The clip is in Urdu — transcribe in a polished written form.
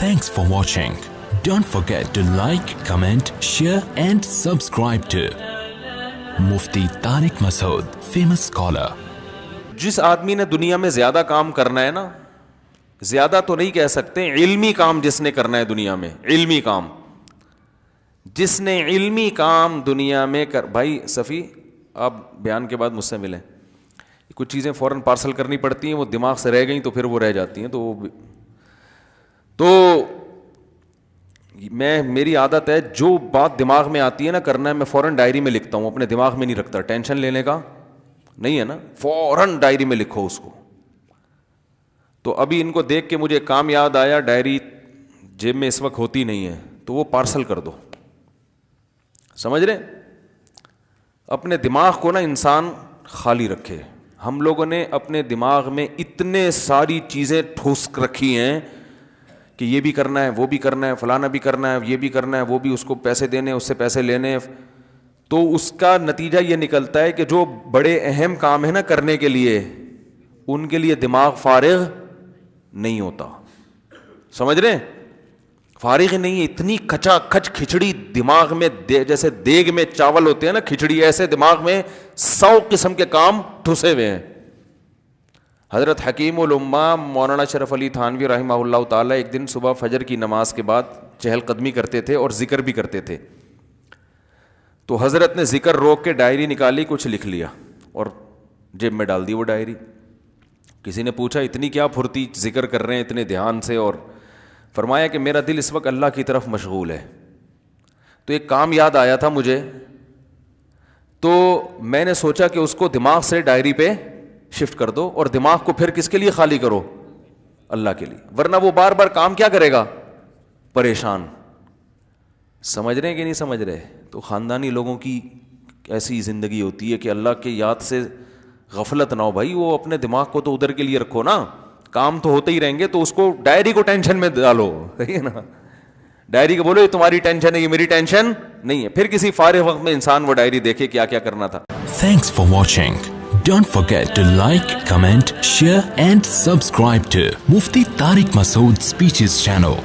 Thanks for watching. Don't forget to like, comment, share and subscribe to Mufti Tariq Masood, famous scholar. جس آدمی نے دنیا میں زیادہ کام کرنا ہے نا, زیادہ تو نہیں کہہ سکتے, علمی کام جس نے کرنا ہے دنیا میں, علمی کام جس نے علمی کام دنیا میں بھائی صفی آپ بیان کے بعد مجھ سے ملیں, کچھ چیزیں فوراً پارسل کرنی پڑتی ہیں, وہ دماغ سے رہ گئیں تو پھر وہ رہ جاتی ہیں, تو میری عادت ہے جو بات دماغ میں آتی ہے نا کرنا ہے, میں فوراً ڈائری میں لکھتا ہوں, اپنے دماغ میں نہیں رکھتا, ٹینشن لینے کا نہیں ہے نا, فوراً ڈائری میں لکھو اس کو. تو ابھی ان کو دیکھ کے مجھے کام یاد آیا, ڈائری جیب میں اس وقت ہوتی نہیں ہے تو وہ پارسل کر دو, سمجھ رہے, اپنے دماغ کو نا انسان خالی رکھے. ہم لوگوں نے اپنے دماغ میں اتنے ساری چیزیں ٹھوس رکھی ہیں کہ یہ بھی کرنا ہے, وہ بھی کرنا ہے, فلانا بھی کرنا ہے, یہ بھی کرنا ہے, وہ بھی, اس کو پیسے دینے, اس سے پیسے لینے, تو اس کا نتیجہ یہ نکلتا ہے کہ جو بڑے اہم کام ہیں نا کرنے کے لیے, ان کے لیے دماغ فارغ نہیں ہوتا. سمجھ رہے, فارغ نہیں ہے, اتنی کچا کچ کھچڑی دماغ میں, جیسے دیگ میں چاول ہوتے ہیں نا کھچڑی, ایسے دماغ میں 100 قسم کے کام ٹھسے ہوئے ہیں. حضرت حکیم الامہ مولانا شرف علی تھانوی رحمہ اللہ تعالیٰ ایک دن صبح فجر کی نماز کے بعد چہل قدمی کرتے تھے اور ذکر بھی کرتے تھے. تو حضرت نے ذکر روک کے ڈائری نکالی, کچھ لکھ لیا اور جیب میں ڈال دی وہ ڈائری. کسی نے پوچھا اتنی کیا پھرتی ذکر کر رہے ہیں اتنے دھیان سے, اور فرمایا کہ میرا دل اس وقت اللہ کی طرف مشغول ہے. تو ایک کام یاد آیا تھا مجھے, تو میں نے سوچا کہ اس کو دماغ سے ڈائری پہ شفٹ کر دو, اور دماغ کو پھر کس کے لیے خالی کرو, اللہ کے لیے, ورنہ وہ بار بار کام کیا کرے گا, پریشان. سمجھ رہے ہیں کہ نہیں سمجھ رہے؟ تو خاندانی لوگوں کی ایسی زندگی ہوتی ہے کہ اللہ کے یاد سے غفلت نہ ہو. بھائی وہ اپنے دماغ کو تو ادھر کے لیے رکھو نا, کام تو ہوتے ہی رہیں گے, تو اس کو ڈائری کو ٹینشن میں ڈالو, صحیح ہے نا, ڈائری کو بولو یہ تمہاری ٹینشن ہے, یہ میری ٹینشن نہیں ہے. پھر کسی فارغ وقت میں انسان وہ ڈائری دیکھے کیا کیا کرنا تھا. Thanks for watching. Don't forget to like, comment, share and subscribe to Mufti Tariq Masood Speeches channel.